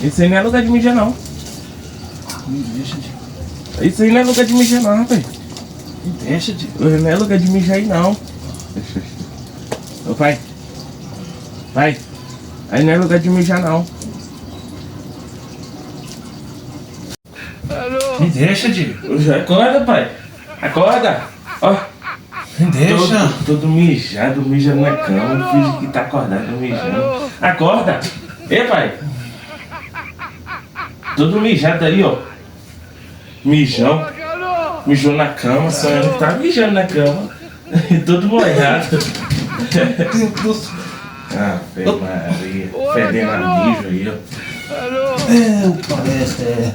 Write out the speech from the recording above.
Isso aí não é lugar de mijar, não. Me deixa, tio. Isso aí não é lugar de mijar, não, rapaz. Me deixa, tio. Não é lugar de mijar aí, não. Ô, pai. Pai. Aí não é lugar de mijar, não. Me deixa, tio. Acorda, pai. Acorda. Ó. Me deixa. Todo mijado, mijando na cama. Finge que tá acordado, mijando. Acorda. Ei, pai. Todo mijado aí, ó. Mijão. Mijou na cama, sonhando que tá mijando na cama. Todo molhado. Ah, Maria. Fedendo a mijo aí, ó. É, parece.